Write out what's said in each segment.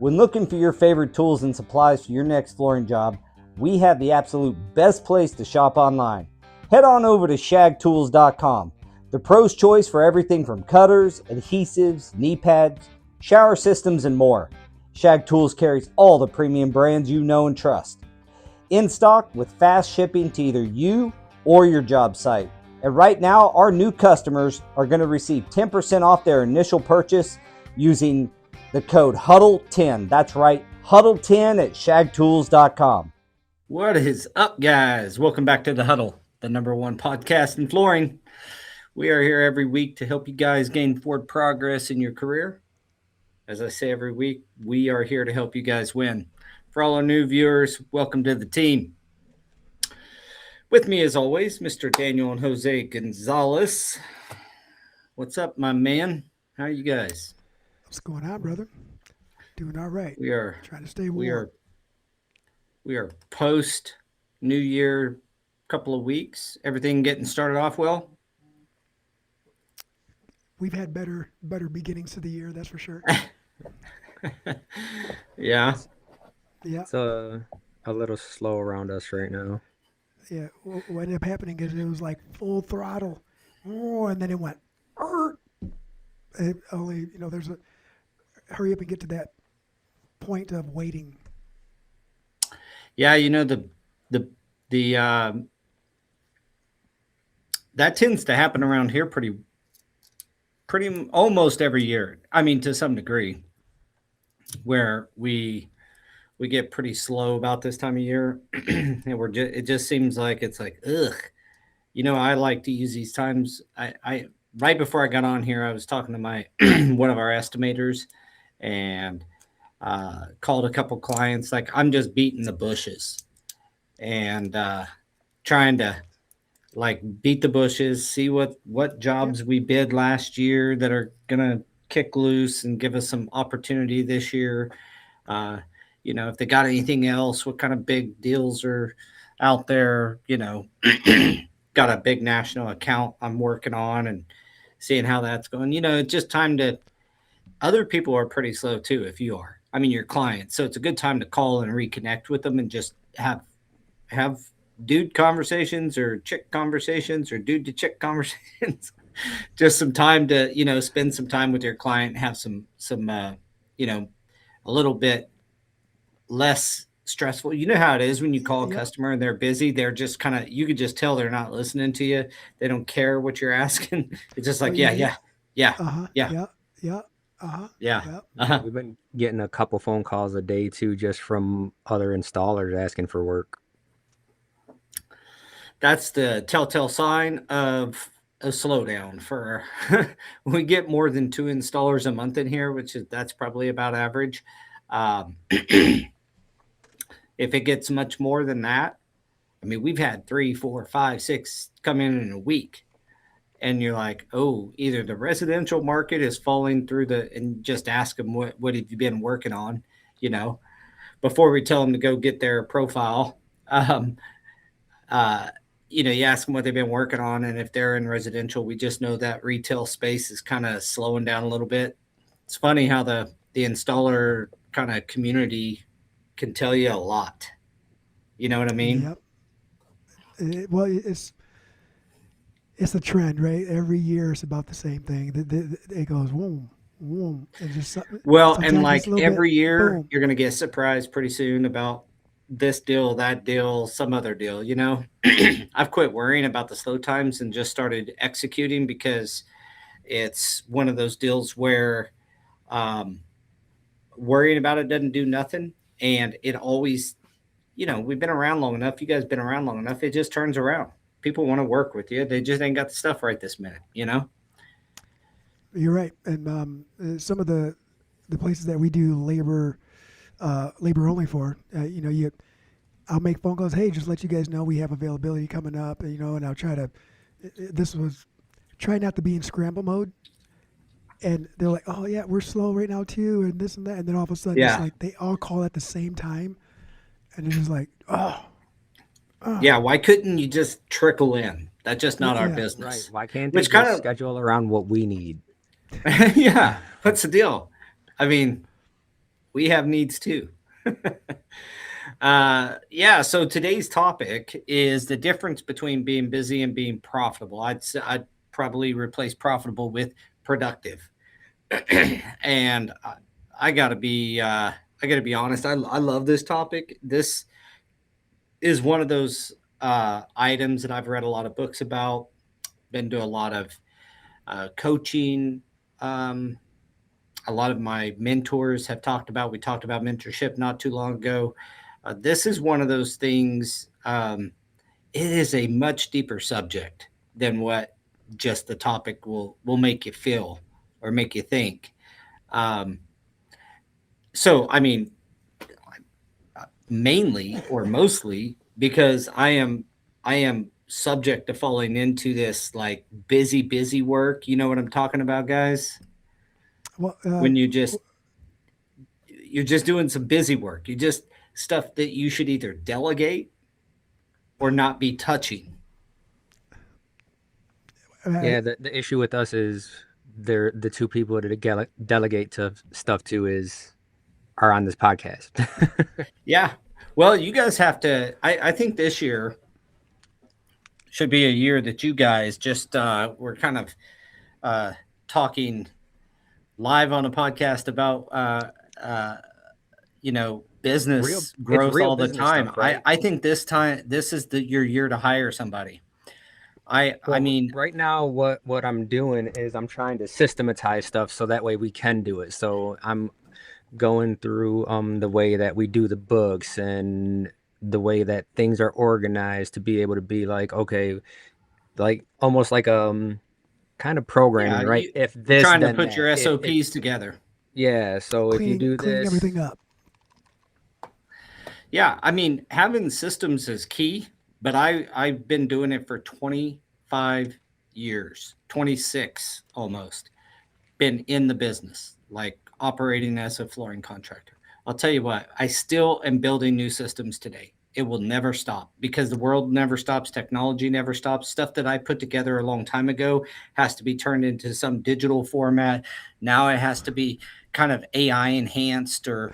When looking for your favorite tools and supplies for your next flooring job, we have the absolute best place to shop online. Head on over to shagtools.com, the pro's choice for everything from cutters, adhesives, knee pads, shower systems, and more. Shag Tools carries all the premium brands you know and trust. In stock with fast shipping to either you or your job site. And right now, our new customers are going to receive 10% off their initial purchase using the code HUDDLE10. That's right, HUDDLE10 at shagtools.com. What is up, guys? Welcome back to The Huddle, the #1 podcast in flooring. We are here every week to help you guys gain forward progress in your career. As I say every week, we are here to help you guys win. For all our new viewers, welcome to the team. With me, as always, Mr. Daniel and Jose Gonzalez. What's up, my man? How are you guys? What's going on, brother? Doing all right. We are trying to stay warm. We are post New Year, couple of weeks. Everything getting started off well. We've had better beginnings to the year, that's for sure. Yeah. It's a little slow around us right now. Yeah. What ended up happening is it was like full throttle, and then it went. It only there's a hurry up and get to that point of waiting. Yeah, that tends to happen around here pretty almost every year. I mean, to some degree, where we get pretty slow about this time of year, and it just seems like it's like, ugh. I like to use these times. I right before I got on here, I was talking to my one of our estimators, and called a couple clients. Like, I'm just beating the bushes and trying to beat the bushes, see what jobs we bid last year that are gonna kick loose and give us some opportunity this year. If they got anything else, what kind of big deals are out there, got a big national account I'm working on and seeing how that's going. It's just time to, other people are pretty slow too, if you are. I mean, your clients. So it's a good time to call and reconnect with them and just have dude conversations or chick conversations or dude to chick conversations. Just some time to, spend some time with your client, have some a little bit less stressful. You know how it is when you call a customer and they're busy. They're just kind of, you could just tell they're not listening to you. They don't care what you're asking. It's just like, yeah. We've been getting a couple phone calls a day too, just from other installers asking for work. That's the telltale sign of a slowdown. For we get more than 2 installers a month in here, that's probably about average. If it gets much more than that, I mean, we've had 3, 4, 5, 6 come in a week. And you're like, oh, either the residential market is falling through and just ask them what have you been working on, before we tell them to go get their profile. You ask them what they've been working on. And if they're in residential, we just know that retail space is kind of slowing down a little bit. It's funny how the installer kind of community can tell you a lot. You know what I mean? Yep. It's a trend, right? Every year it's about the same thing. It goes boom, boom, and just and like every year boom. You're gonna get surprised pretty soon about this deal, that deal, some other deal. I've quit worrying about the slow times and just started executing, because it's one of those deals where worrying about it doesn't do nothing, and it always, we've been around long enough. You guys been around long enough. It just turns around. People want to work with you. They just ain't got the stuff right this minute, You're right. And some of the places that we do labor only for, I'll make phone calls. Hey, just let you guys know we have availability coming up, and I'll try not to be in scramble mode. And they're like, oh yeah, we're slow right now too, and this and that. And then all of a sudden, it's like they all call at the same time, and it's just like, oh. Yeah, why couldn't you just trickle in? That's just not our business. Right. Why can't they just schedule around what we need? Yeah. What's the deal? I mean, we have needs too. Yeah. So today's topic is the difference between being busy and being profitable. I'd probably replace profitable with productive. And I gotta be honest. I love this topic. This is one of those items that I've read a lot of books about. Been to a lot of coaching. Um, a lot of my mentors have talked about. We talked about mentorship not too long ago. This is one of those things. It is a much deeper subject than what just the topic will make you feel or make you think. Um, so, I mean, mainly or mostly because I am subject to falling into this like busy work. You know what I'm talking about, guys? Well, When you're just doing some busy work. You just stuff that you should either delegate or not be touching. Yeah, the issue with us is they're the two people to delegate to stuff to are on this podcast. Yeah. Well, you guys have to. I think this year should be a year that you guys just we're kind of talking live on a podcast about business It's growth real all the business time. stuff, right? I think this is your year to hire somebody. I Well, mean, right now, what I'm doing is I'm trying to systematize stuff so that way we can do it. So I'm going through the way that we do the books and the way that things are organized to be able to be like, okay, like almost like kind of yeah, programming, right? If you're this, trying to then put that. your If SOPs together. yeah, so if you do cleaning this, everything up. Yeah, I mean, having systems is key, but I've been doing it for 25 years, 26 almost. Been in the business, like operating as a flooring contractor. I'll tell you what, I still am building new systems today. It will never stop because the world never stops, technology never stops. Stuff that I put together a long time ago has to be turned into some digital format. Now it has to be kind of AI enhanced, or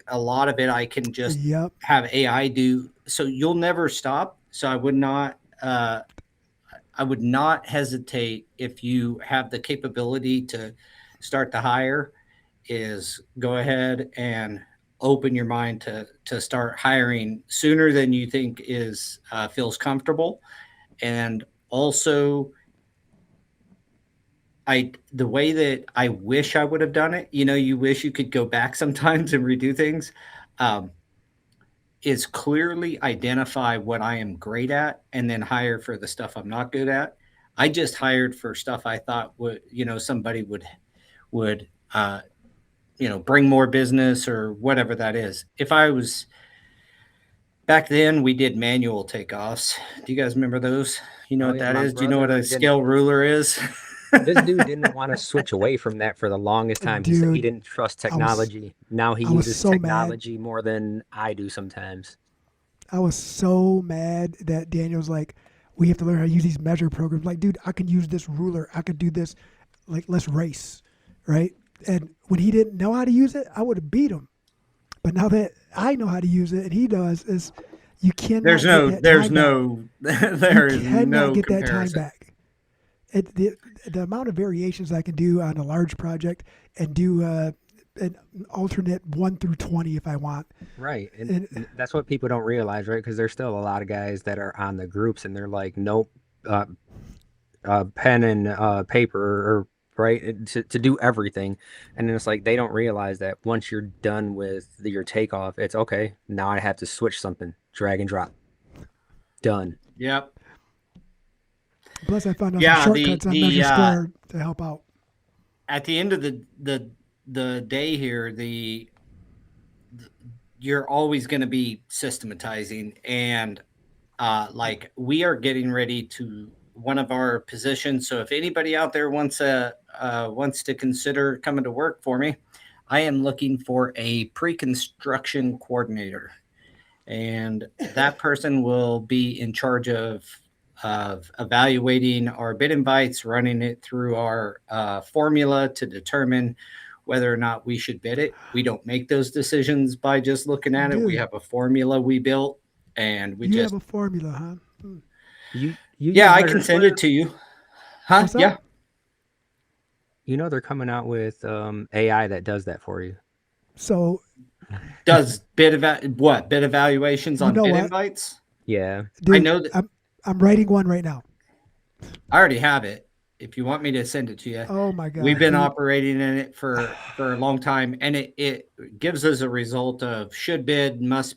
a lot of it I can just Yep. have AI do. So you'll never stop. So I would not hesitate if you have the capability to start to hire is go ahead and open your mind to start hiring sooner than you think is feels comfortable. And also the way that I wish I would have done it, you wish you could go back sometimes and redo things. Um, is clearly identify what I am great at and then hire for the stuff I'm not good at. I just hired for stuff I thought somebody would bring more business or whatever that is. If I was back then, we did manual takeoffs. Do you guys remember those? You know oh what yeah, that my is? Do you know what brother a didn't. scale ruler is? This dude didn't want to switch away from that for the longest time. He said he Dude, didn't trust I was technology. Now he I was uses so mad. technology more than I do sometimes. I was so mad that Daniel's like, we have to learn how to use these measure programs. Like, dude, I could use this ruler. I could do this. Like, let's race, right? And when he didn't know how to use it, I would have beat him. But now that I know how to use it and he does, is you cannot get that time back. There You is cannot no get that time comparison. back. The amount of variations I can do on a large project and do an alternate 1 through 20 if I want. Right. And And that's what people don't realize, right? Because there's still a lot of guys that are on the groups and they're like, nope, uh, pen and paper, or right, to do everything. And then it's like they don't realize that once you're done with your takeoff, it's okay. Now I have to switch something, drag and drop. Done. Yep. plus, I found out some Yeah. shortcuts on Measure Square to help out. At the end of the day here, you're always going to be systematizing, and like we are getting ready to one of our positions. So if anybody out there wants to consider coming to work for me, I am looking for a pre-construction coordinator, and that person will be in charge of evaluating our bid invites, running it through our formula to determine whether or not we should bid it. We don't make those decisions by just looking at it. We Dude, have a formula we built, and we you just, have a formula, huh? Hmm. You yeah, use I Measure can send Square? it to you. Huh? What's Yeah. up? You know they're coming out with AI that does that for you. So Does bid evaluations you on know bid what, invites? Yeah. I dude? know that I'm writing one right now. I already have it. If you want me to send it to you, Oh my we've God, been dude. operating in it for a long time, and it gives us a result of should bid, must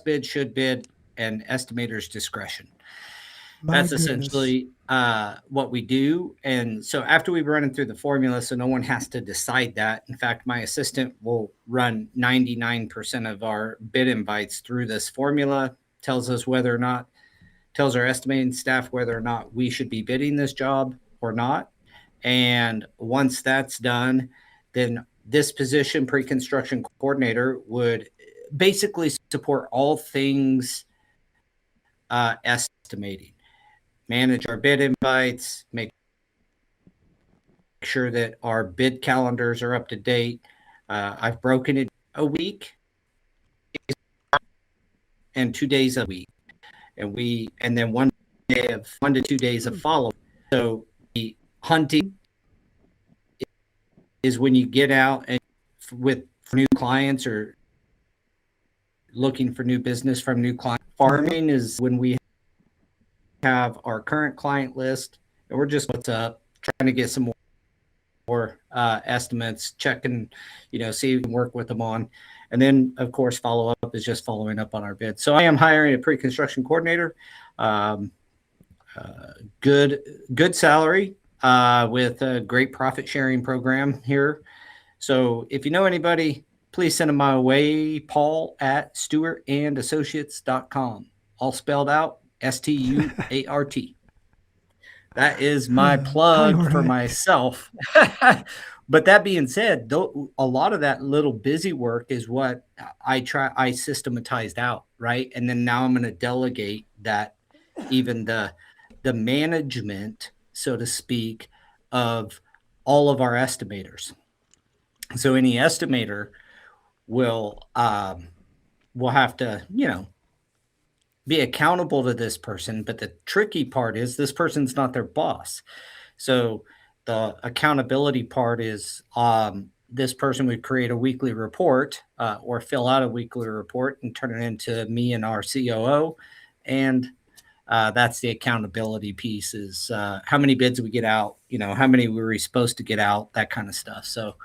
bid, should bid, and estimator's discretion. My That's goodness. essentially what we do. And so after we've run it through the formula, so no one has to decide that. In fact, my assistant will run 99% of our bid invites through this formula, tells us whether or not, tells our estimating staff whether or not we should be bidding this job or not. And once that's done, then this position, pre-construction coordinator, would basically support all things estimating, manage our bid invites, make sure that our bid calendars are up to date. I've broken it a week and 2 days a week, and then 1 to 2 days of follow. So the hunting is when you get out and with for new clients or looking for new business from new clients. Farming is when we have our current client list and we're just what's up, trying to get some more estimates, checking, see if we can work with them on. And then, of course, follow up is just following up on our bid. So I am hiring a pre-construction coordinator. Good salary with a great profit sharing program here. So if you know anybody, please send them my way, Paul at stewartandassociates.com. All spelled out, STUART. That is my Hi, plug for Jorge. myself. But that being said, a lot of that little busy work is what I systematized out, right? And then now I'm going to delegate that, even the management, so to speak, of all of our estimators. So any estimator will have to, be accountable to this person. But the tricky part is this person's not their boss. So the accountability part is this person would create a weekly report or fill out a weekly report and turn it into me and our COO. And that's the accountability piece is how many bids we get out, how many were we supposed to get out, that kind of stuff. So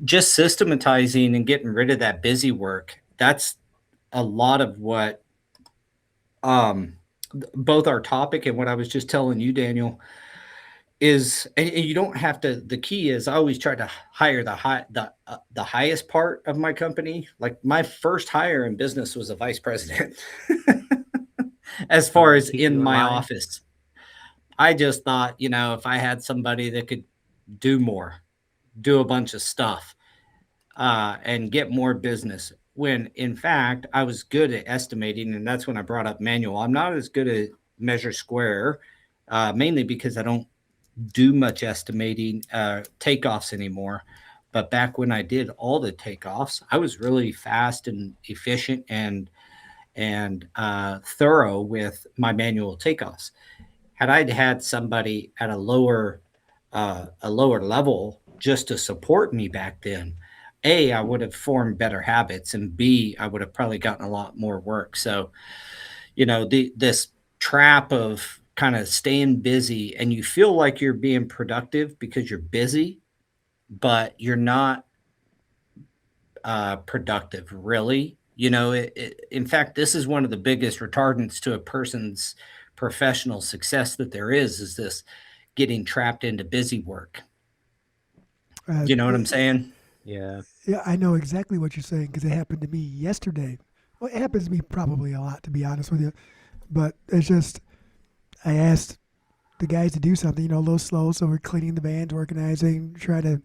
just systematizing and getting rid of that busy work, that's a lot of what both our topic and what I was just telling you, Daniel, is. And you don't have to. The key is I always try to hire the highest part of my company. Like my first hire in business was a vice president. As far as Keep in you in my line. office, I just thought, if I had somebody that could do more, do a bunch of stuff, and get more business. When in fact, I was good at estimating, and that's when I brought up manual. I'm not as good at Measure Square, mainly because I don't do much estimating takeoffs anymore. But back when I did all the takeoffs, I was really fast and efficient and thorough with my manual takeoffs. Had I had somebody at a lower level just to support me back then, A, I would have formed better habits, and B, I would have probably gotten a lot more work. So, this trap of kind of staying busy and you feel like you're being productive because you're busy, but you're not productive, really. In fact, this is one of the biggest retardants to a person's professional success that there is this getting trapped into busy work. Uh, You know what I'm saying? Yeah. yeah, I know exactly what you're saying because it happened to me yesterday. Well, it happens to me probably a lot, to be honest with you. But it's just, I asked the guys to do something, a little slow. So we're cleaning the vans, organizing, trying to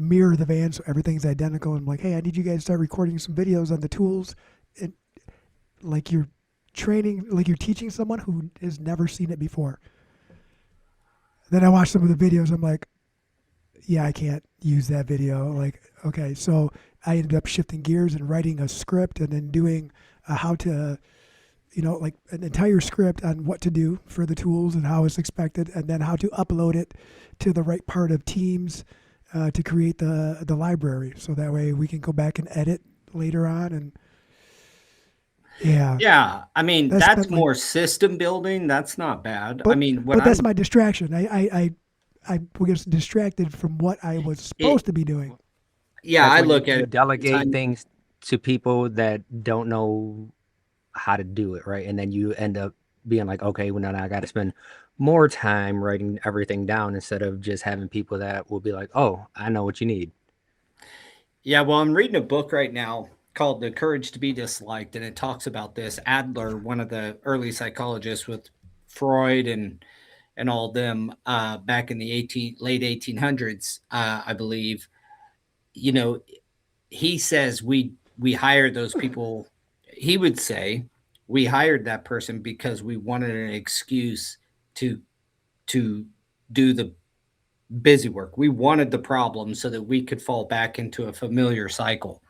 mirror the van so everything's identical. And I'm like, hey, I need you guys to start recording some videos on the tools. And like you're teaching someone who has never seen it before. Then I watched some of the videos. I'm like, yeah, I can't. use that video. Like, okay, so I ended up shifting gears and writing a script and then doing how to, like an entire script on what to do for the tools and how it's expected, and then how to upload it to the right part of Teams to create the library. So that way we can go back and edit later on. And yeah, Yeah, I mean, that's that's been like, more system building. That's not bad. I but mean, what but that's I'm my distraction. I was distracted from what I was supposed it to be doing. yeah, That's I when look at you it all the delegate time. things to people that don't know how to do it, right? And then you end up being like, okay, well, now I got to spend more time writing everything down instead of just having people that will be like, oh, I know what you need. Yeah, well, I'm reading a book right now called The Courage to be Disliked, and it talks about this. Adler, one of the early psychologists with Freud and all them back in the late 1800s, I believe. You know, he says we hired those people. He would say we hired that person because we wanted an excuse to to do the busy work. We wanted the problem so that we could fall back into a familiar cycle.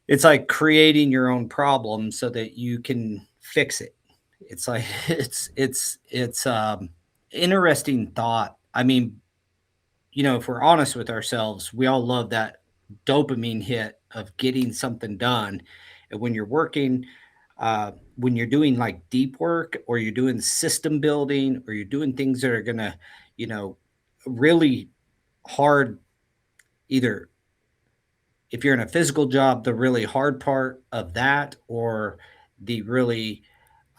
It's like creating your own problem so that you can fix it. It's like it's interesting thought. I mean, if we're honest with ourselves, we all love that dopamine hit of getting something done. And when you're working, when you're doing like deep work, or you're doing system building, or you're doing things that are gonna, you know, really hard, either if you're in a physical job, the really hard part of that, or the really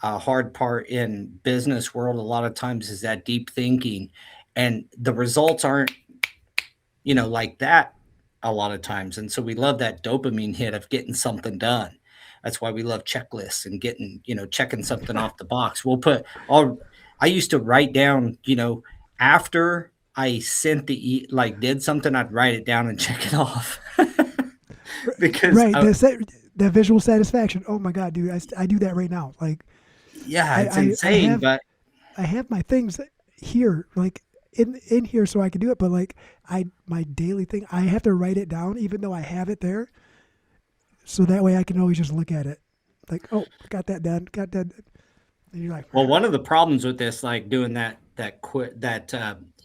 hard part in business world, a lot of times is that deep thinking, and the results aren't like that a lot of times. And so we love that dopamine hit of getting something done. That's why we love checklists and getting, checking something off the box. I used to write down, after I sent like did something, I'd write it down and check it off. because, Right, the visual satisfaction. Oh my god, dude, I do that right now. Like yeah, I, it's I I insane. have But I have my things here, like in here, so I can do it. But like my daily thing, I have to write it down, even though I have it there, so that way I can always just look at it. Like, oh, got that done, got that. Done. And you're like, well, one of the problems with this, like doing that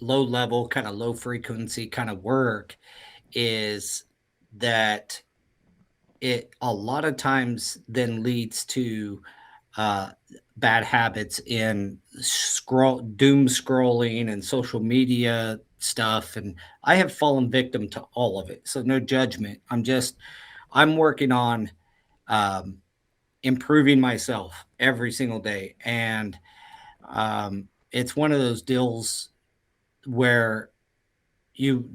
low level, kind of low frequency kind of work, is that it a lot of times then leads to uh, bad habits in doom scrolling and social media stuff. And I have fallen victim to all of it. So no judgment. I'm working on um, improving myself every single day. And it's one of those deals where you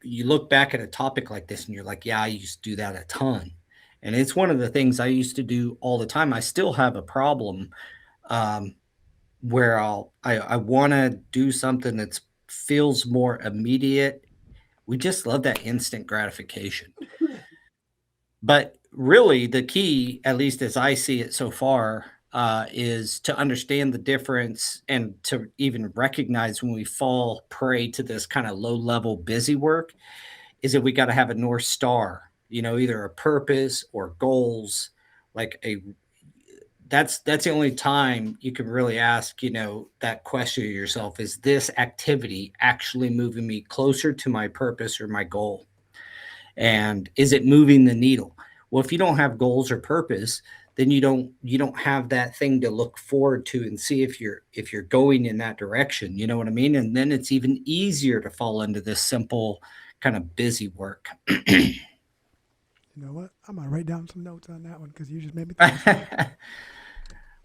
you look back at a topic like this and you're like, yeah, I used to do that a ton. And it's one of the things I used to do all the time. I still have a problem um, where I want to do something that feels more immediate. We just love that instant gratification. But really, the key, at least as I see it so far, is to understand the difference and to even recognize when we fall prey to this kind of low level busy work, is that we got to have a North Star, either a purpose or goals, like that's the only time you can really ask, that question of yourself: is this activity actually moving me closer to my purpose or my goal? And is it moving the needle? Well, if you don't have goals or purpose, then you don't have that thing to look forward to and see if you're going in that direction. You know what I mean? And then it's even easier to fall into this simple kind of busy work. you know what? I'm gonna write down some notes on that one because you just made me think of something.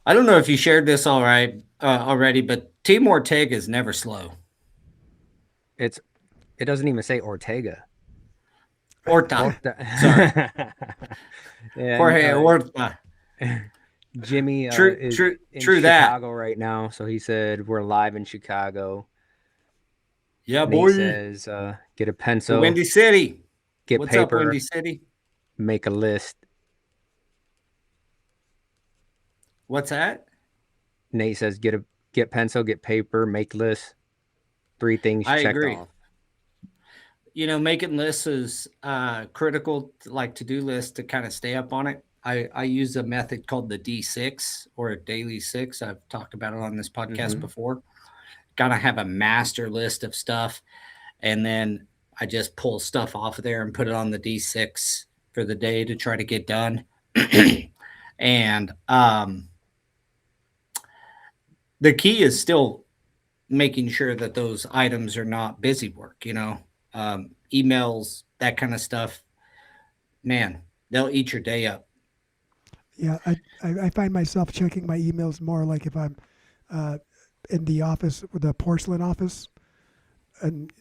I don't know if you shared this already, but Team Ortega is never slow. It doesn't even say Ortega. Orta. Sorry. And Jorge Orta. Jimmy True, is true, in true that. Chicago right now, so he said we're live in Chicago. Yeah, Nate boy. says get a The pencil, Windy City. get What's up, Windy paper, City? make a list. What's that? Nate says get pencil, get paper, make list. 3 things I checked agree. off. making lists is critical, like to-do lists, to kind of stay up on it. I use a method called the D6 or a daily six. I've talked about it on this podcast before. Gotta have a master list of stuff, and then I just pull stuff off of there and put it on the D6 for the day to try to get done. And the key is still making sure that those items are not busy work, emails, that kind of stuff. Man, they'll eat your day up. Yeah, I find myself checking my emails more like if I'm in the office, with the porcelain office, and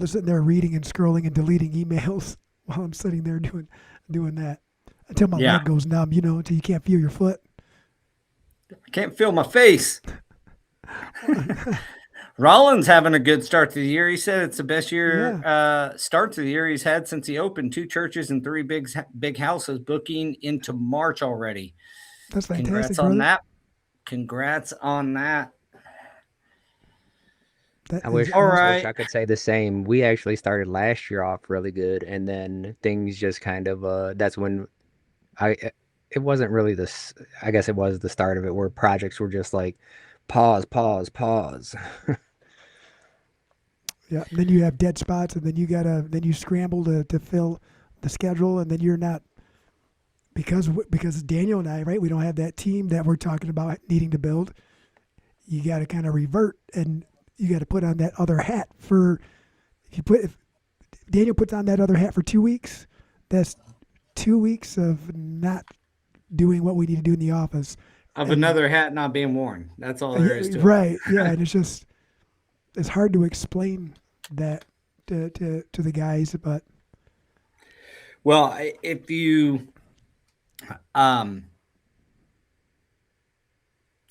sitting there reading and scrolling and deleting emails while I'm sitting there doing that until my Yeah. leg goes numb, until you can't feel your foot. I can't feel my face. Rollins having a good start to the year. He said it's the best year start to the year he's had since he opened 2 churches and 3 big houses, booking into March already. That's fantastic, Congrats brother. on that. Congrats on that. That I is wish, All awesome. I right. wish I could say the same. We actually started last year off really good, and then things just kind of that's when it wasn't really this. I guess it was the start of it where projects were just like pause, pause, pause. Yeah. And then you have dead spots, and then you scramble to fill the schedule, and then you're not, because Daniel and I, right, we don't have that team that we're talking about needing to build. You got to kind of revert, and you got to put on that other hat for, if Daniel puts on that other hat for 2 weeks, that's 2 weeks of not doing what we need to do in the office. Of And- another hat not being worn. That's all there is to it. Right. Yeah. And it's hard to explain that to the guys, but Well, if you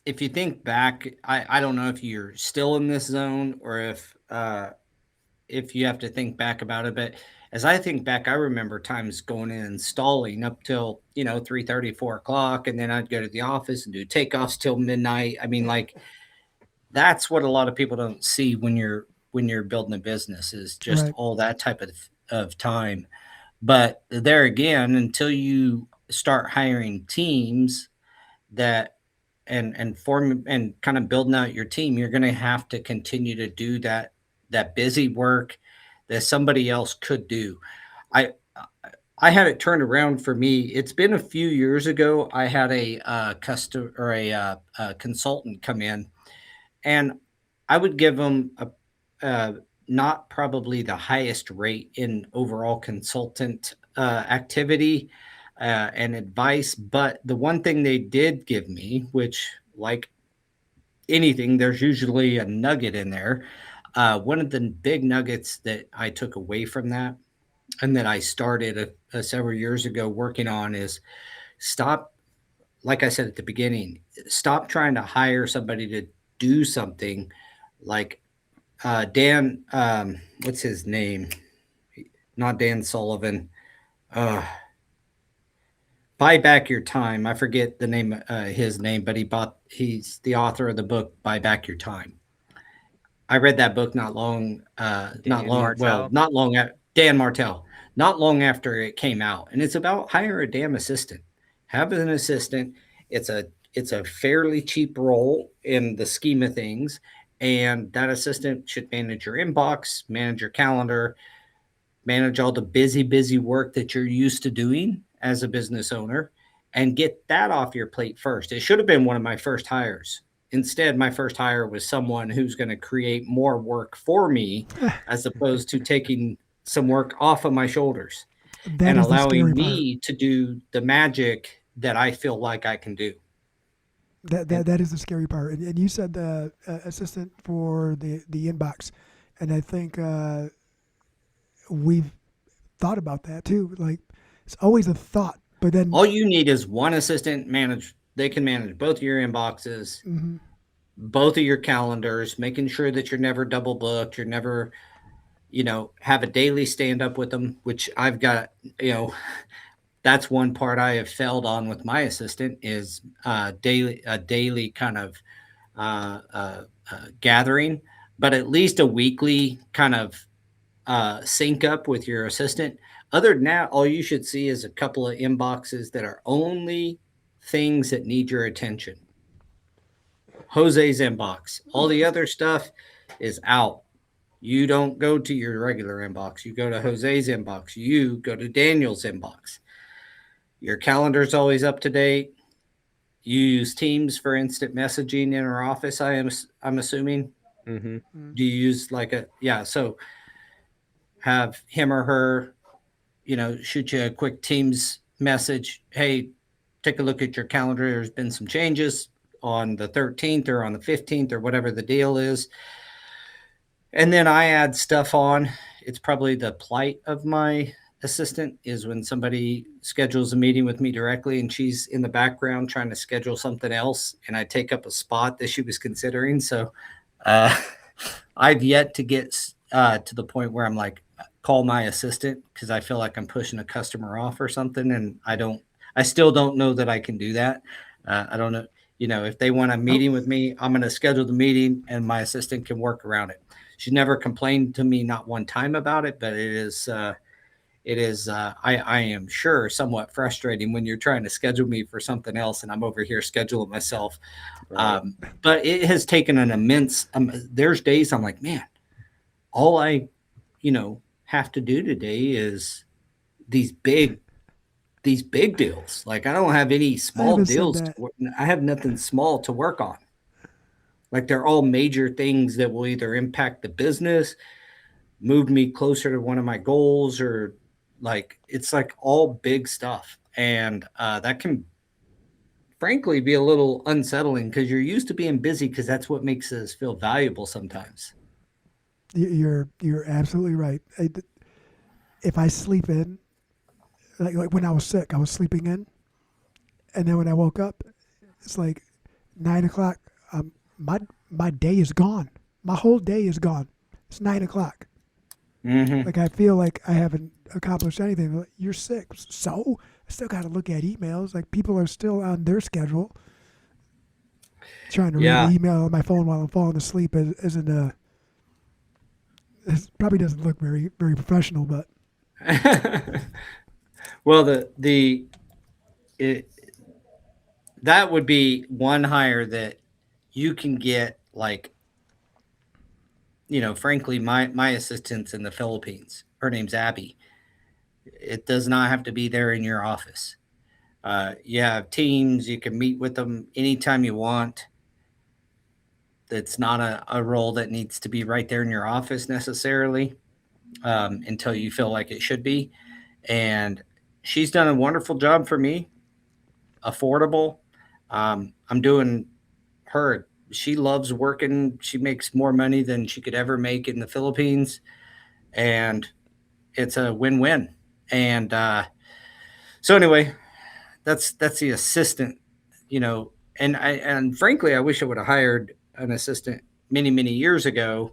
think back, I don't know if you're still in this zone or if you have to think back about it, but as I think back, I remember times going in and stalling up till 3:30, 4 o'clock, and then I'd go to the office and do takeoffs till midnight. I mean, like, that's what a lot of people don't see when you're building a business, is just Right. all that type of time. But there again, until you start hiring teams that and form and kind of building out your team, you're going to have to continue to do that busy work that somebody else could do. I I had it turned around for me. It's been a few years ago. I had a custom or a consultant come in, and I would give them not probably the highest rate in overall consultant activity and advice, but the one thing they did give me, which, like anything, there's usually a nugget in there. One of the big nuggets that I took away from that, and that I started several years ago working on, is stop, like I said at the beginning, stop trying to hire somebody to do something like Dan, what's his name? Not Dan Sullivan. Buy Back Your Time. I forget the name, his name, but he's the author of the book Buy Back Your Time. I read that book not long Martell? Dan Martell, not long after it came out. And it's about hire a damn assistant. Have an assistant. It's a fairly cheap role in the scheme of things. And that assistant should manage your inbox, manage your calendar, manage all the busy work that you're used to doing as a business owner, and get that off your plate first. It should have been one of my first hires. Instead, my first hire was someone who's going to create more work for me, as opposed to taking some work off of my shoulders that and is the allowing scary part. me to do the magic that I feel like I can do. That is the scary part. And you said the assistant for the inbox, and I think we've thought about that too. Like, it's always a thought, but then All you need is one assistant manage. They can manage both of your inboxes, both of your calendars, making sure that you're never double booked. You're never, have a daily stand up with them, which I've got, that's one part I have failed on with my assistant, is a daily kind of gathering, but at least a weekly kind of sync up with your assistant. Other than that, all you should see is a couple of inboxes that are only things that need your attention. Jose's inbox. All the other stuff is out. You don't go to your regular inbox. You go to Jose's inbox. You go to Daniel's inbox. Your calendar's always up to date. You use Teams for instant messaging in our office. I'm assuming. Mm-hmm. Do you use like so have him or her, shoot you a quick Teams message. Hey, take a look at your calendar. There's been some changes on the 13th or on the 15th or whatever the deal is. And then I add stuff on. It's probably the plight of my assistant is when somebody schedules a meeting with me directly and she's in the background trying to schedule something else and I take up a spot that she was considering. So I've yet to get to the point where I'm like, call my assistant because I feel like I'm pushing a customer off or something. And I still don't know that I can do that. I don't know. If they want a meeting with me, I'm going to schedule the meeting and my assistant can work around it. She's never complained to me, not one time about it, but it is, I am sure somewhat frustrating when you're trying to schedule me for something else and I'm over here scheduling myself. Right. But it has taken an immense, there's days I'm like, man, all I, have to do today is these big deals. Like I don't have any small deals. I have nothing small to work on. Like they're all major things that will either impact the business, move me closer to one of my goals, or like it's like all big stuff. And that can frankly be a little unsettling because you're used to being busy because that's what makes us feel valuable sometimes. You're absolutely right. If I sleep in, like when I was sick, I was sleeping in, and then when I woke up, it's like 9 o'clock. My day is gone. My whole day is gone. It's 9 o'clock. Mm-hmm. Like I feel like I haven't accomplished anything. Like, you're sick, so I still got to look at emails. Like people are still on their schedule. Trying to read the email on my phone while I'm falling asleep isn't it probably doesn't look very very professional, but well, that would be one hire that you can get like, frankly, my assistant's in the Philippines. Her name's Abby. It does not have to be there in your office. You have teams. You can meet with them anytime you want. It's not a role that needs to be right there in your office necessarily until you feel like it should be. And she's done a wonderful job for me. Affordable. I'm doing her. She loves working. She makes more money than she could ever make in the Philippines. And it's a win-win. And so anyway, that's the assistant, and frankly, I wish I would have hired an assistant many years ago.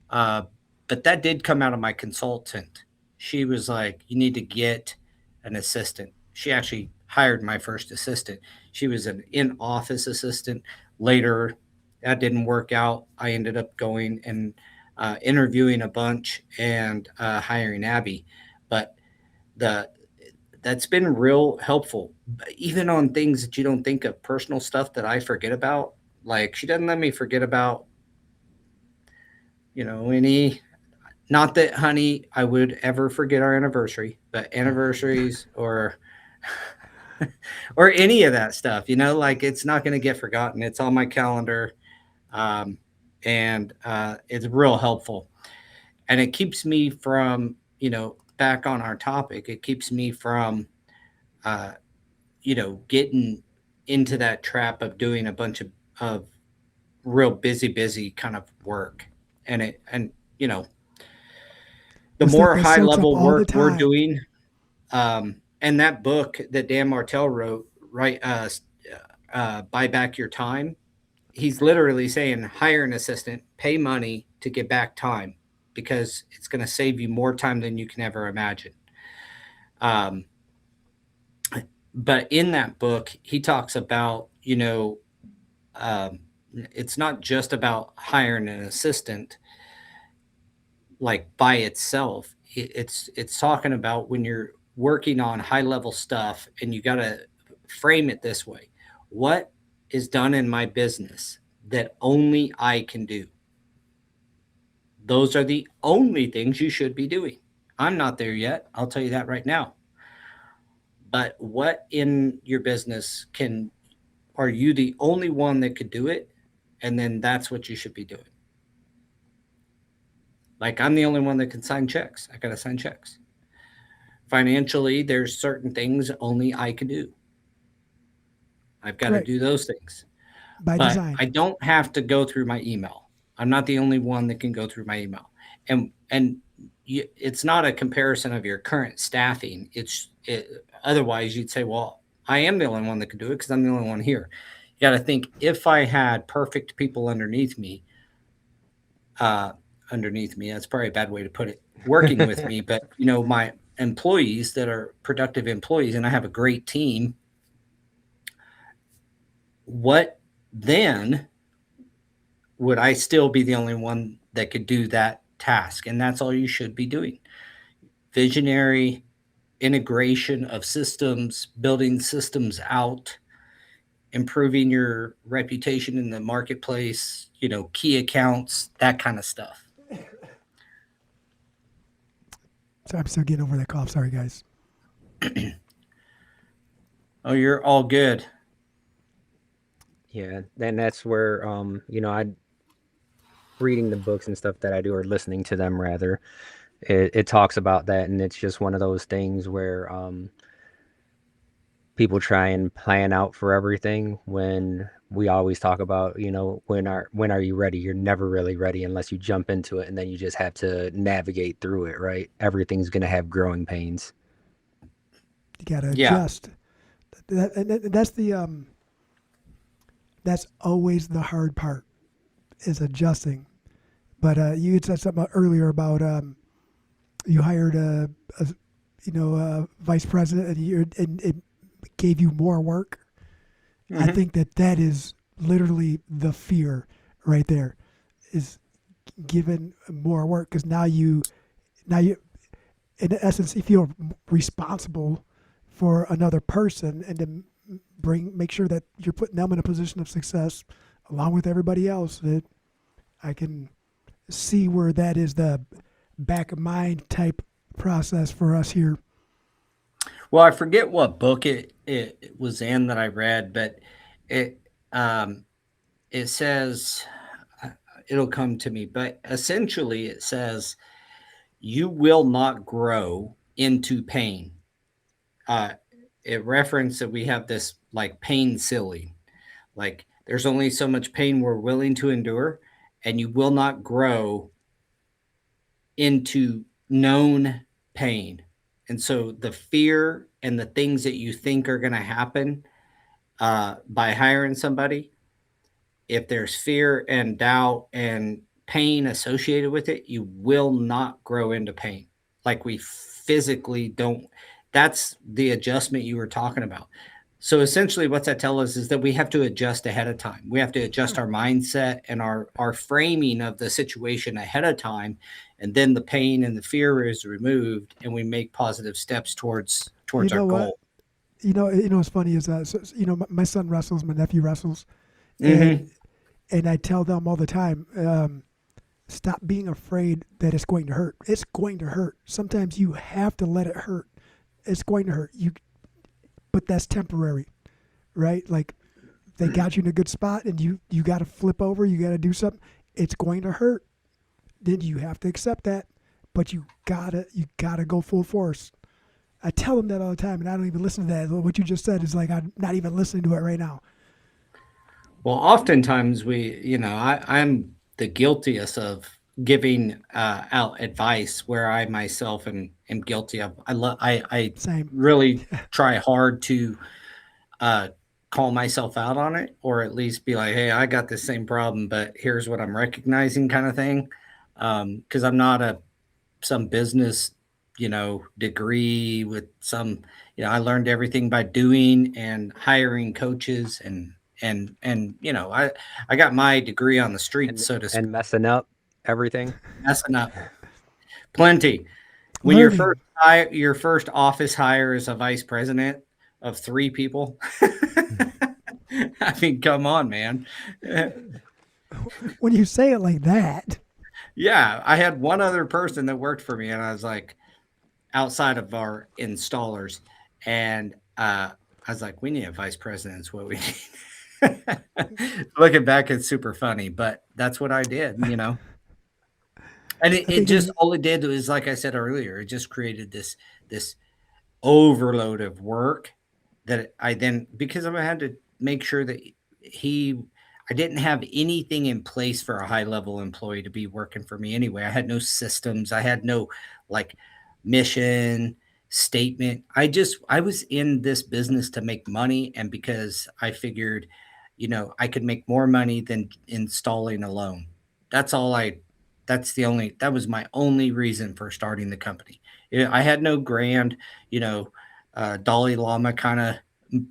But that did come out of my consultant. She was like, you need to get an assistant. She actually hired my first assistant. She was an in-office assistant. Later, that didn't work out. I ended up going and interviewing a bunch and hiring Abby. But that's been real helpful, even on things that you don't think of, personal stuff that I forget about. Like she doesn't let me forget about, any, not that, honey, I would ever forget our anniversary, but anniversaries or any of that stuff, like it's not going to get forgotten. It's on my calendar. And it's real helpful. And it keeps me from, back on our topic, it keeps me from, getting into that trap of doing a bunch of real busy kind of work. And the more high level work we're doing, and that book that Dan Martell wrote, right, Buy Back Your Time, he's literally saying hire an assistant, pay money to get back time because it's going to save you more time than you can ever imagine. But in that book, he talks about, it's not just about hiring an assistant. like by itself. It's talking about when you're working on high level stuff, and you got to frame it this way: what is done in my business that only I can do? Those are the only things you should be doing. I'm not there yet, I'll tell you that right now. But what in your business can are you the only one that could do it? And then that's what you should be doing. Like, I'm the only one that can sign checks. I got to sign checks. Financially, there's certain things only I can do. I've got to Right. do those things. By But design. I don't have to go through my email. I'm not the only one that can go through my email. And it's not a comparison of your current staffing. Otherwise you'd say, well, I am the only one that can do it because I'm the only one here. You got to think, if I had perfect people underneath me, that's probably a bad way to put it, working with me, but my employees that are productive employees, and I have a great team, what then would I still be the only one that could do that task? And that's all you should be doing. Visionary integration of systems, building systems out, improving your reputation in the marketplace, key accounts, that kind of stuff. So I'm still getting over that cough. Sorry, guys. Oh, you're all good. Yeah, and that's where I reading the books and stuff that I do, or listening to them rather, it talks about that, and it's just one of those things where people try and plan out for everything when we always talk about, when are you ready? You're never really ready unless you jump into it, and then you just have to navigate through it, right? Everything's going to have growing pains. You got to Yeah. adjust. That's always the hard part, is adjusting. But you had said something earlier about you hired a vice president, and it gave you more work. I think that is literally the fear right there, is given more work, because now you in essence you feel responsible for another person, and to make sure that you're putting them in a position of success along with everybody else. That I can see where that is the back of mind type process for us here. Well, I forget what book it was in that I read, but it it says, it'll come to me, but essentially it says you will not grow into pain. It referenced that we have this like pain ceiling, like there's only so much pain we're willing to endure, and you will not grow into known pain. And so the fear and the things that you think are going to happen by hiring somebody, if there's fear and doubt and pain associated with it, you will not grow into pain. Like, we physically don't. That's the adjustment you were talking about. So essentially what's that tell us is that we have to adjust ahead of time. We have to adjust our mindset and our framing of the situation ahead of time. And then the pain and the fear is removed, and we make positive steps towards You our know what? goal. What's funny is that my son wrestles, my nephew wrestles, Mm-hmm. and I tell them all the time, stop being afraid that it's going to hurt. It's going to hurt. Sometimes you have to let it hurt. It's going to hurt you, but that's temporary, right? Like, they got you in a good spot, and you got to flip over. You got to do something. It's going to hurt. Then you have to accept that, but you gotta go full force. I tell them that all the time, and I don't even listen to that. What you just said is like, I'm not even listening to it right now. Well, oftentimes I'm the guiltiest of giving out advice where I myself am guilty of. I Same. really try hard to call myself out on it, or at least be like, hey, I got the same problem, but here's what I'm recognizing, kind of thing. Because I'm not some business, degree with some, I learned everything by doing and hiring coaches, and I got my degree on the street, so to speak, And messing up everything. messing up. Plenty. When your Learning. your first office hire is a vice president of 3 people. I mean, come on, man. When you say it like that, Yeah, I had one other person that worked for me, and I was like, outside of our installers, and I was like, we need a vice president. Is what we need. Looking back, it's super funny, but that's what I did, you know. And I it think just it's all it did was, like I said earlier, it just created this overload of work that I then, because I had to make sure that he I didn't have anything in place for a high level employee to be working for me anyway. I had no systems. I had no like mission statement. I was in this business to make money, and because I figured, I could make more money than installing alone. That's all I that was my only reason for starting the company. I had no grand, you know, Dalai Lama kind of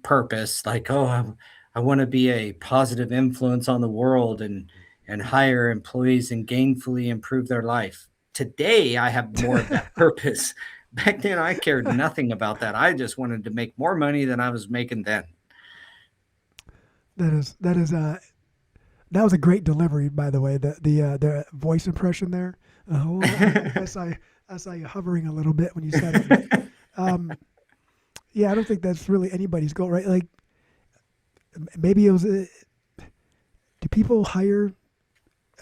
purpose, like, oh, I want to be a positive influence on the world and hire employees and gainfully improve their life. Today, I have more of that purpose. Back then, I cared nothing about that. I just wanted to make more money than I was making then. that was a great delivery, by the way. The voice impression there. I saw you hovering a little bit when you said it. But, yeah, I don't think that's really anybody's goal, right? Like maybe it was. Do people hire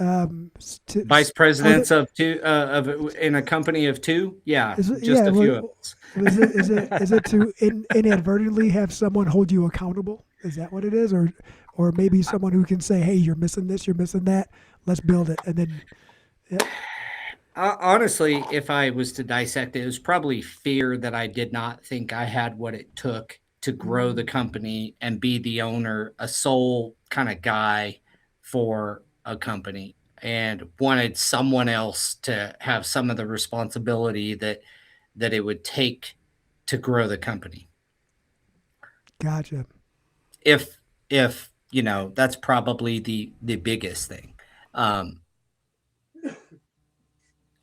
Vice presidents of two of in a company of 2? Yeah, just a few of us. Is it to inadvertently have someone hold you accountable? Is that what it is, or maybe someone who can say, "Hey, you're missing this, you're missing that. Let's build it," and then. Yeah. Honestly, if I was to dissect it, it was probably fear that I did not think I had what it took to grow the company and be the owner, a sole kind of guy for a company, and wanted someone else to have some of the responsibility that it would take to grow the company. Gotcha. If that's probably the biggest thing. Um,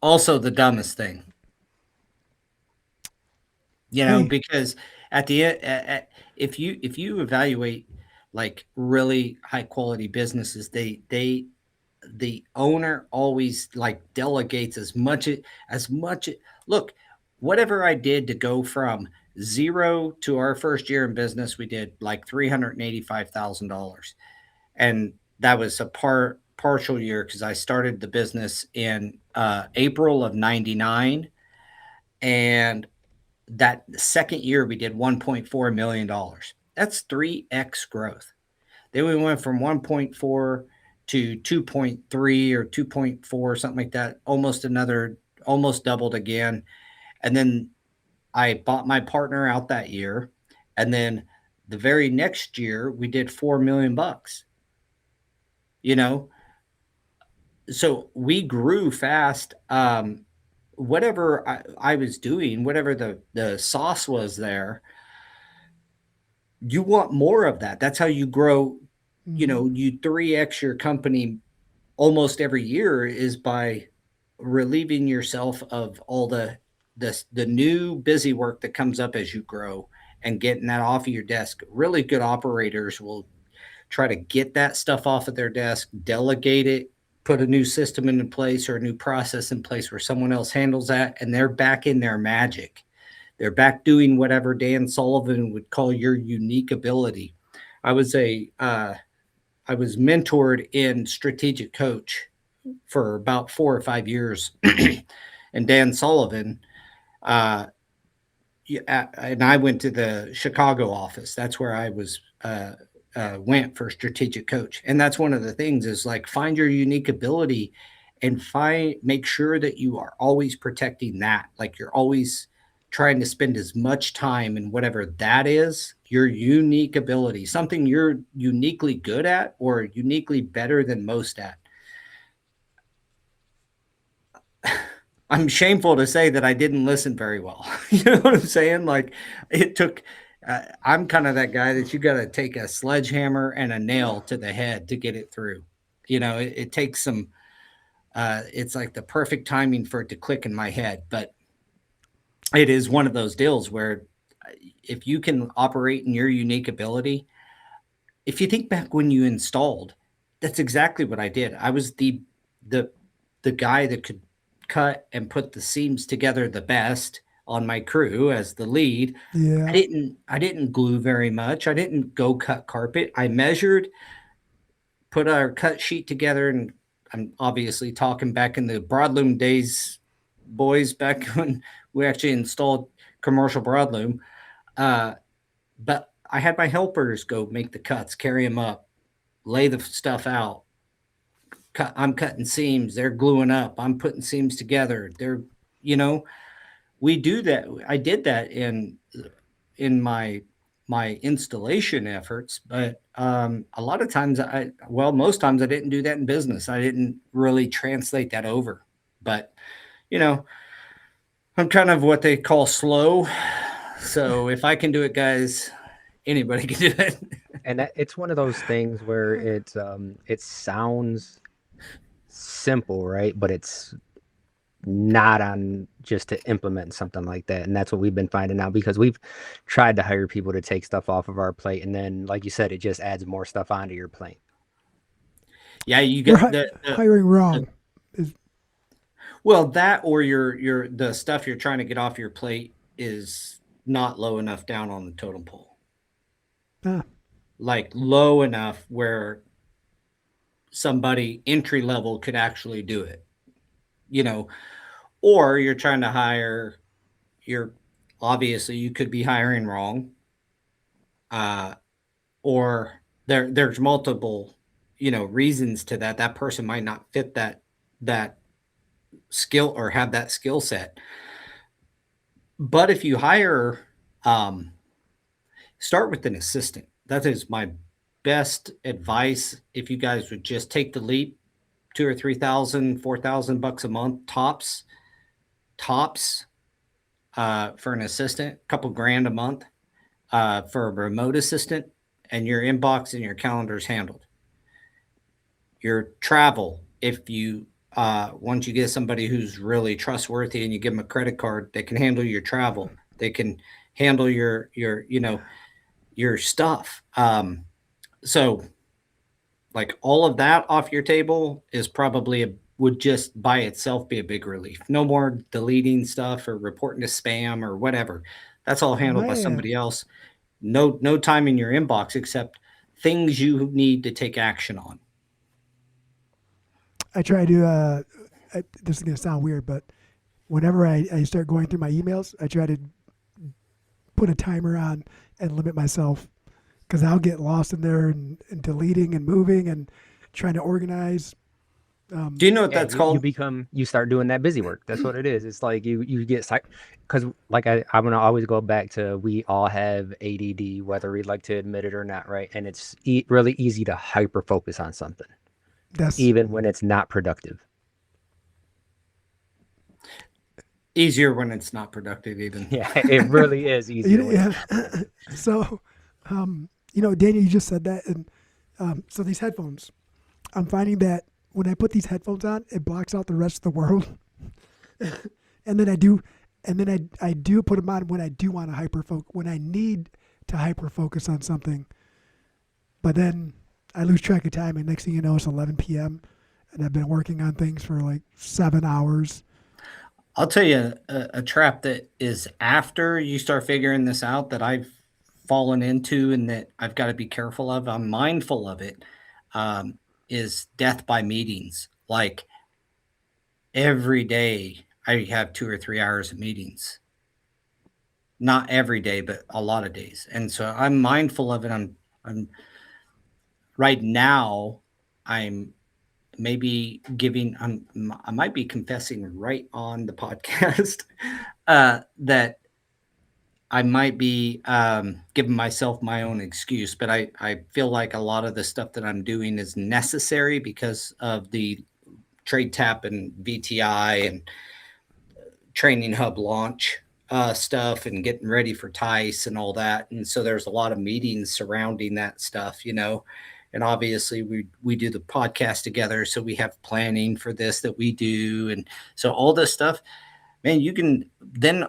Also the dumbest thing. Hey, Because at the end, if you evaluate like really high quality businesses, the owner always like delegates as much. Look, whatever I did to go from zero to our first year in business, we did like $385,000, and that was a partial year because I started the business in April of '99, and that second year we did $1.4 million. That's 3x growth. Then we went from 1.4 to 2.3 or 2.4, something like that, almost doubled again. And then I bought my partner out that year. And then the very next year we did 4 million bucks, you know? So we grew fast. Whatever I was doing, whatever the sauce was there, you want more of that. That's how you grow. You 3x your company almost every year is by relieving yourself of all the new busy work that comes up as you grow and getting that off of your desk. Really good operators will try to get that stuff off of their desk, delegate it, put a new system into place or a new process in place where someone else handles that, and they're back in their magic. They're back doing whatever Dan Sullivan would call your unique ability. I was I was mentored in strategic coach for about 4 or 5 years, and Dan Sullivan, uh, and I went to the Chicago office. That's where I was went for strategic coach, and that's one of the things is like find your unique ability and make sure that you are always protecting that. Like you're always trying to spend as much time in whatever that is, your unique ability, something you're uniquely good at or uniquely better than most at. I'm shameful to say that I didn't listen very well. You know what I'm saying? Like it took, I'm kind of that guy that you got to take a sledgehammer and a nail to the head to get it through. It takes some It's like the perfect timing for it to click in my head. But it is one of those deals where if you can operate in your unique ability, if you think back when you installed, that's exactly what I did. I was the the guy that could cut and put the seams together the best on my crew as the lead. Yeah. I didn't glue very much. I didn't go cut carpet. I measured, put our cut sheet together, and I'm obviously talking back in the broadloom days, boys, back when we actually installed commercial broadloom. Uh, but I had my helpers go make the cuts, carry them up, lay the stuff out. I'm cutting seams. They're gluing up. I'm putting seams together. You know, we do that. I did that in my installation efforts, but a lot of times most times I didn't do that in business. I didn't really translate that over. But you know, I'm kind of what they call slow. So if I can do it, guys, anybody can do it. And it's one of those things where it sounds simple, right? But it's not on just to implement something like that. And that's what we've been finding out, because we've tried to hire people to take stuff off of our plate, and then like you said, it just adds more stuff onto your plate. Yeah, you We're get hiring wrong. well, that or your the stuff you're trying to get off your plate is not low enough down on the totem pole. Ah, Like low enough where somebody entry level could actually do it, you know, or you're trying to hire, you're obviously you could be hiring wrong, uh, or there's multiple, reasons to that. That person might not fit that skill or have that skill set. But if you hire, um, start with an assistant. That is my best advice. If you guys would just take the leap, 2 or 3 thousand, 4,000 bucks a month tops, for an assistant, a couple grand a month, for a remote assistant, and your inbox and your calendar is handled. Your travel, if you once you get somebody who's really trustworthy and you give them a credit card, they can handle your travel. They can handle your stuff. So like all of that off your table is probably would just by itself be a big relief. No more deleting stuff or reporting to spam or whatever. That's all handled by man. somebody else. No time in your inbox except things you need to take action on. I try to, this is going to sound weird, but whenever I start going through my emails, I try to put a timer on and limit myself, because I'll get lost in there and deleting and moving and trying to organize. Do you know what Yeah, that's called? you start doing that busy work. That's what it is. It's like you get because like I'm gonna always go back to, we all have ADD, whether we like to admit it or not, right? And it's really easy to hyper focus on something, That's even when it's not productive. Easier when it's not productive, even. Yeah, it really is easier. yeah. So, Daniel, you just said that, and so these headphones, I'm finding that when I put these headphones on, it blocks out the rest of the world, and then I do put them on when I do want to when I need to hyper focus on something, but then I lose track of time, and next thing you know, it's 11 p.m. and I've been working on things for like 7 hours. I'll tell you a trap that is after you start figuring this out that I've fallen into and that I've got to be careful of. I'm mindful of it. Is death by meetings. Like every day, I have 2 or 3 hours of meetings. Not every day, but a lot of days, and so I'm mindful of it. I'm right now. I'm maybe I might be confessing right on the podcast that I might be giving myself my own excuse, but I feel like a lot of the stuff that I'm doing is necessary because of the Trade Tap and VTI and Training Hub launch stuff and getting ready for TICE and all that. And so there's a lot of meetings surrounding that stuff, and obviously we do the podcast together, so we have planning for this that we do, and so all this stuff, man, you can then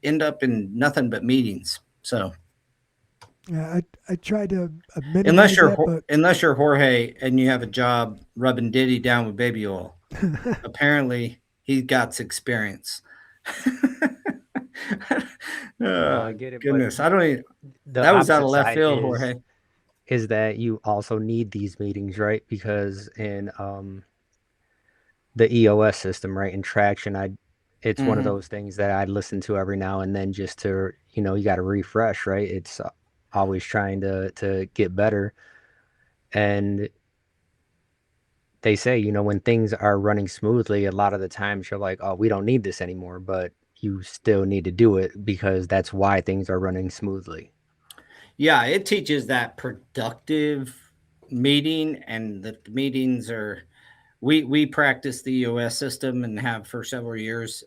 end up in nothing but meetings. So Yeah, I try to minimize that, but unless you're Jorge and you have a job rubbing Diddy down with baby oil, apparently he got experience. No, Oh, I get it, but goodness, I don't even. the That was out opposite of left side field, Jorge. is that you also need these meetings, right? Because in the EOS system, right, in traction, it's one of Mhm. those things that I listen to every now and then just to, you got to refresh, right? It's always trying to get better. And they say, when things are running smoothly, a lot of the times you're like, oh, we don't need this anymore, but you still need to do it because that's why things are running smoothly. Yeah, it teaches that productive meeting, and the meetings are. We practice the EOS system and have for several years,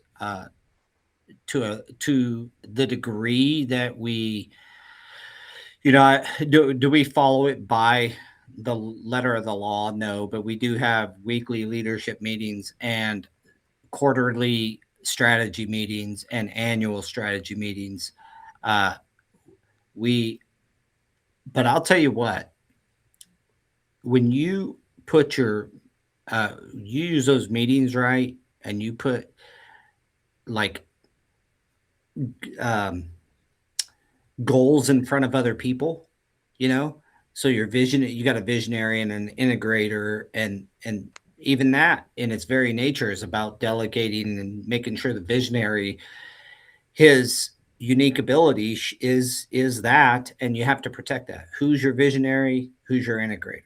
to the degree that we, do we follow it by the letter of the law? No, but we do have weekly leadership meetings and quarterly strategy meetings and annual strategy meetings. Uh, we, but I'll tell you what, when you put you use those meetings right, and you put like um, goals in front of other people, you know, so your vision, you got a visionary and an integrator, and even that in its very nature is about delegating and making sure the visionary, his unique ability is that, and you have to protect that. Who's your visionary, who's your integrator,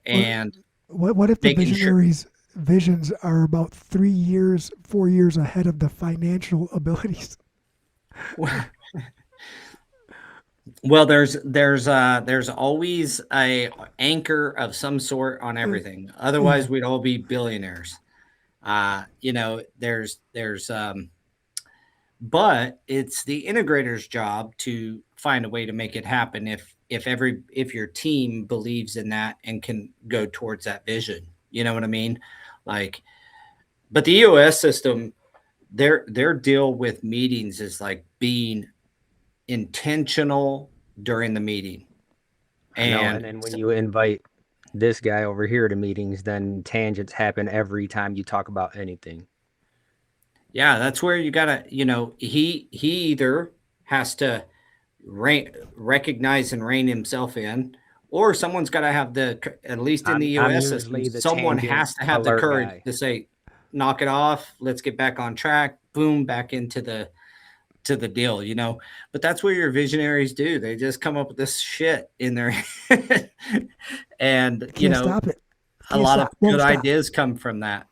what and what if the making sure. visionaries' visions are about 3 years, 4 years ahead of the financial abilities? Well, there's always a anchor of some sort on everything. Yeah, Otherwise, we'd all be billionaires. There's but it's the integrator's job to find a way to make it happen if your team believes in that and can go towards that vision. You know what I mean? Like, but the EOS system, their deal with meetings is like being intentional during the meeting. I know. And And then when you invite this guy over here to meetings, then tangents happen every time you talk about anything. yeah, that's where you gotta, he either has to recognize and rein himself in, or someone's got to have at least in the I'm EOS system, usually the someone tangent has to have the alert courage guy. to say, knock it off, let's get back on track, boom, back into the deal, but that's what your visionaries do. They just come up with this shit in their head. And you can't stop it. a Can't lot of stop. Won't good stop. ideas come from that.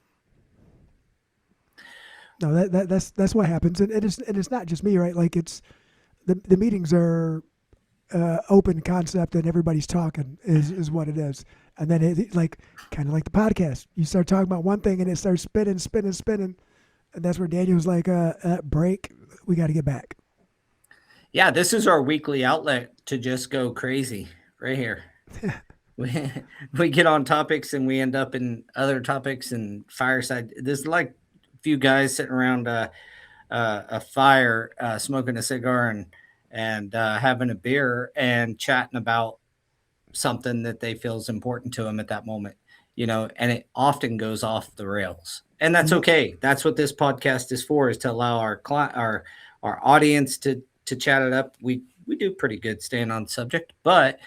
No, that's what happens, and it's not just me, right? Like it's the meetings are open concept, and everybody's talking is what it is, and then it like kind of like the podcast. You start talking about one thing, and it starts spinning, spinning, spinning, and that's where Daniel's like, break. We got to get back. Yeah, this is our weekly outlet to just go crazy right here. we, we get on topics and we end up in other topics and fireside. There's like a few guys sitting around a fire, smoking a cigar and having a beer and chatting about something that they feel is important to them at that moment. And it often goes off the rails, and that's Yep. okay. That's what this podcast is for, is to allow our audience to chat it up. We do pretty good staying on subject, but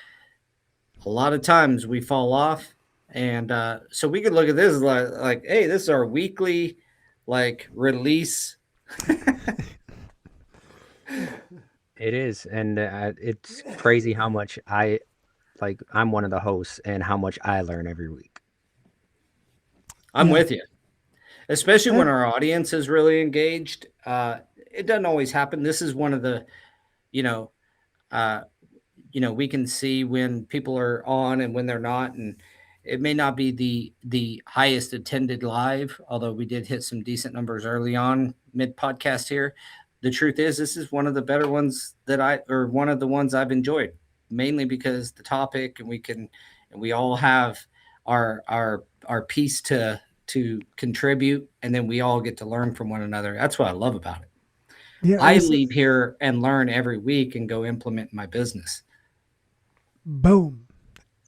a lot of times we fall off, and so we could look at this as like, hey, this is our weekly like release. It is, and it's crazy how much I'm one of the hosts, and how much I learn every week. I'm Yeah. with you, especially Eh, when our audience is really engaged. It doesn't always happen. This is one of the, you know, uh, we can see when people are on and when they're not, and it may not be the highest attended live, although we did hit some decent numbers early on mid podcast here. The truth is, this is one of the better ones or one of the ones I've enjoyed, mainly because the topic, and we can and we all have our piece to contribute, and then we all get to learn from one another. That's what I love about it. Yeah, I it's leave here and learn every week and go implement my business. boom,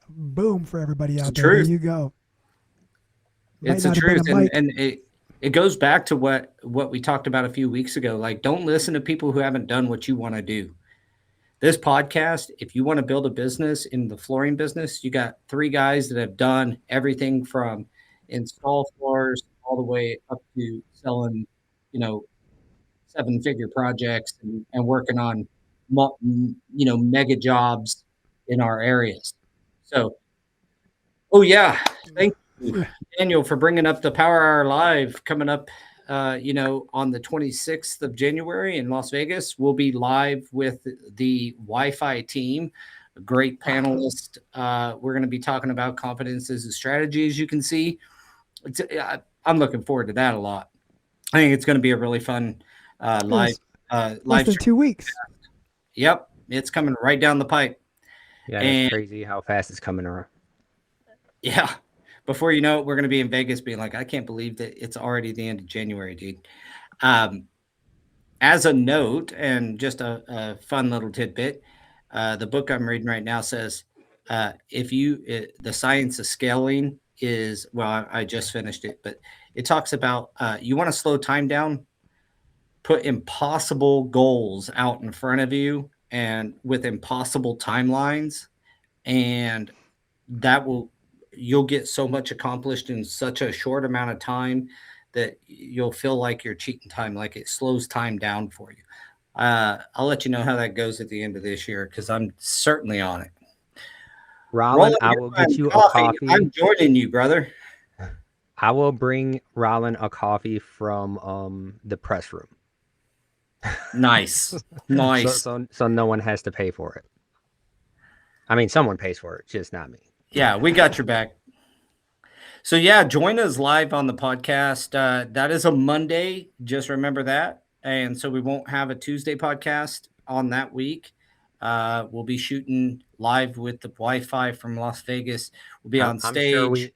boom for everybody It's the out there. There truth. you go. Might It's the not have been a truth. And mic. it goes back to what we talked about a few weeks ago. Like, don't listen to people who haven't done what you want to do. This podcast, if you want to build a business in the flooring business, you got three guys that have done everything from install floors all the way up to selling, you know, seven-figure projects and working on, mega jobs in our areas. So, oh yeah, thank you, Yeah. Daniel, for bringing up the Power Hour Live coming up. On the 26th of January in Las Vegas, we'll be live with the Wi-Fi team, a great panelist. We're going to be talking about competences and strategies. You can see, I'm looking forward to that a lot. I think it's going to be a really fun live Less, less live than stream. 2 weeks. Yep, it's coming right down the pipe. Yeah, that's And crazy how fast it's coming around. yeah, before you know it, we're going to be in Vegas being like, I can't believe that it's already the end of January, dude. As a note, and just a fun little tidbit, the book I'm reading right now says, the science of scaling is, well, I just finished it, but it talks about you want to slow time down, put impossible goals out in front of you and with impossible timelines, and that will you'll get so much accomplished in such a short amount of time that you'll feel like you're cheating time, like it slows time down for you. I'll let you know how that goes at the end of this year because I'm certainly on it. Rollin, Roland, I you're will get buying you a coffee. coffee. I'm joining you, brother. I will bring Rollin a coffee from the press room. Nice, So, nice. so no one has to pay for it. I mean, someone pays for it, just not me. Yeah, we got your back. So yeah, join us live on the podcast. That is a Monday. Just remember that. And so we won't have a Tuesday podcast on that week. We'll be shooting live with the Wi-Fi from Las Vegas. We'll be on I'm sure stage.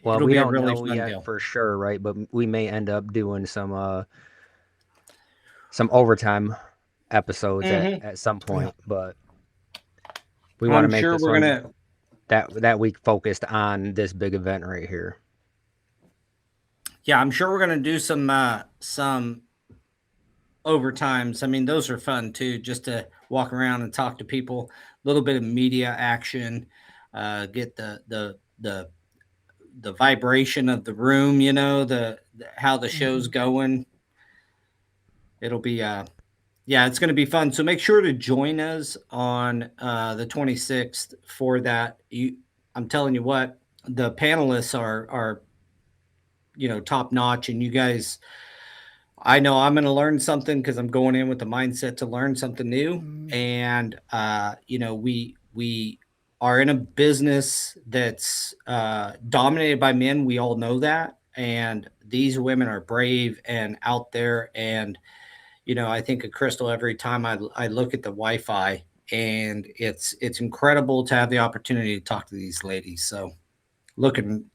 well, It'll we be a don't really know fun yet deal. for sure, right? But we may end up doing some overtime episodes Mhm. at some point. But we want to I'm make sure this we're one gonna. that week focused on this big event right here. Yeah, I'm sure we're gonna do some overtimes. I mean, those are fun too, just to walk around and talk to people. A little bit of media action, get the vibration of the room. The how the show's going. It'll be yeah, it's going to be fun. So make sure to join us on the 26th for that. I'm telling you what, the panelists are top notch, and you guys, I know I'm going to learn something because I'm going in with the mindset to learn something new. And we are in a business that's dominated by men. We all know that, and these women are brave and out there. And I think of Crystal every time I look at the Wi-Fi, and it's incredible to have the opportunity to talk to these ladies. So looking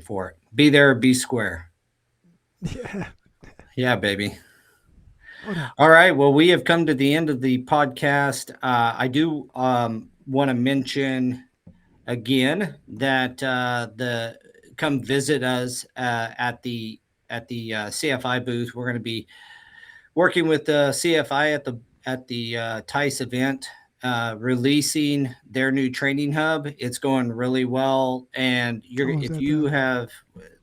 for it. Be there, be square. Yeah. Yeah, baby. Hold on. All right. Well, we have come to the end of the podcast. I do want to mention again that the come visit us at the CFI booth. We're going to be working with the CFI at the TICE event, releasing their new training hub. It's going really well, and Oh, is if that you have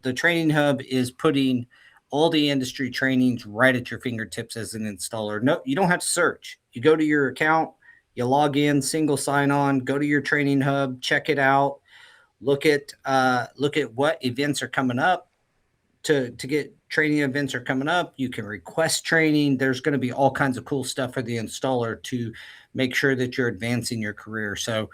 the training hub is putting all the industry trainings right at your fingertips as an installer. No, you don't have to search. You go to your account, you log in, single sign on, go to your training hub, check it out, look at what events are coming up. To get training events are coming up, you can request training. There's going to be all kinds of cool stuff for the installer to make sure that you're advancing your career. So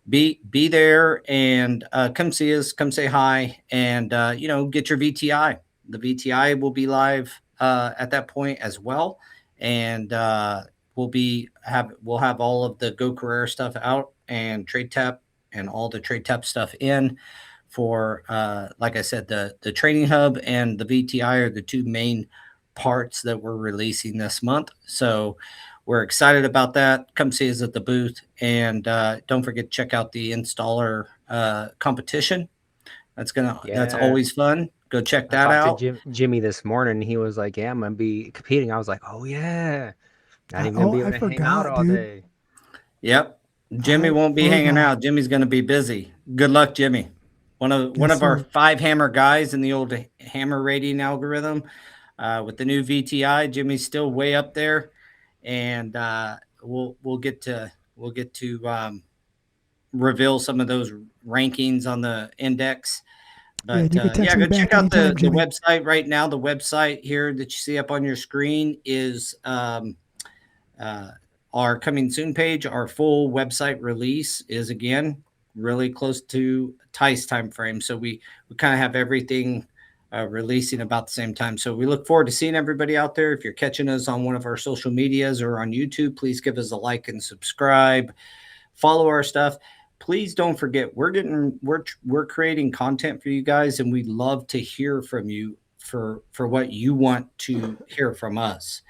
be there and come see us, come say hi, and get your VTI. The VTI will be live at that point as well, and we'll have all of the Go Career stuff out, and Trade Tap and all the trade tap stuff in for, like I said, the training hub and the VTI are the two main parts that we're releasing this month. So we're excited about that. Come see us at the booth, and don't forget to check out the installer competition. That's Yeah. always fun. Go check I that talked to out. Jimmy this morning. He was like, "Yeah, I'm gonna be competing." I was like, "Oh yeah, not even gonna be able I to hang out forgot, all dude. day." Yep. Jimmy I won't be hanging forgot. out. Jimmy's going to be busy. Good luck, Jimmy. One Yes, of our sir. 5 hammer guys in the old hammer rating algorithm. With the new VTI, Jimmy's still way up there, and we'll get to reveal some of those rankings on the index. Yeah, and But you can yeah, text me go check back out anytime, the Jimmy. website right now. The website here that you see up on your screen is uh, our coming soon page. Our full website release is again really close to Ty's time frame, so we kind of have everything releasing about the same time. So we look forward to seeing everybody out there. If you're catching us on one of our social medias or on YouTube, please give us a like and subscribe. Follow our stuff. Please don't forget we're creating content for you guys, and we'd love to hear from you for what you want to hear from us.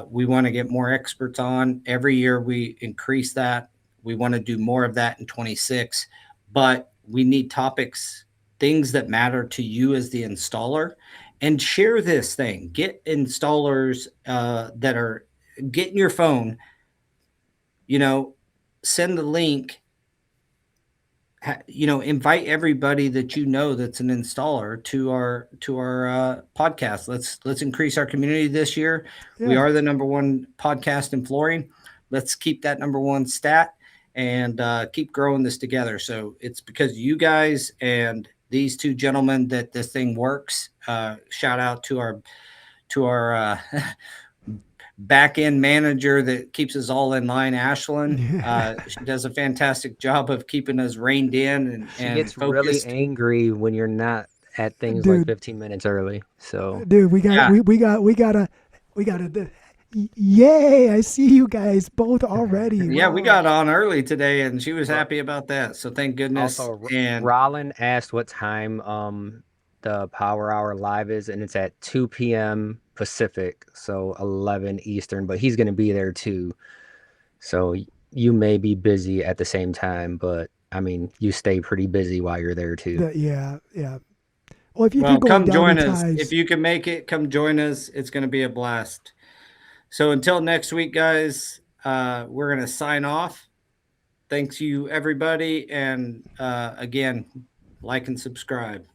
We want to get more experts on. Every year we increase that. We want to do more of that in 26, but we need topics, things that matter to you as the installer, and share this thing. Get installers that are getting your phone, send the link, invite everybody that that's an installer to our podcast. Let's increase our community this year. We Yeah. are the number one podcast in flooring. Let's keep that number one stat and keep growing this together. So it's because of you guys and these two gentlemen that this thing works. Shout out to our back end manager that keeps us all in line, Ashlyn. She does a fantastic job of keeping us reined in She and gets really focused. angry when you're not at things like Dude, 15 minutes early. So dude, we got Yeah. we got a yay! I see you guys both already. Yeah, we Wow. got on early today and she was happy about that. So thank goodness. also, And Rollin asked what time the Power Hour live is, and it's at 2 p.m. Pacific, so 11 Eastern. But he's gonna be there too, so you may be busy at the same time. But I mean, you stay pretty busy while you're there too. Yeah, yeah. Well, if you're well, going come down to join us. If ties, you can make it, come join us. It's going to be a blast. So until next week, guys, we're going to sign off. Thanks you, everybody. And again, like and subscribe.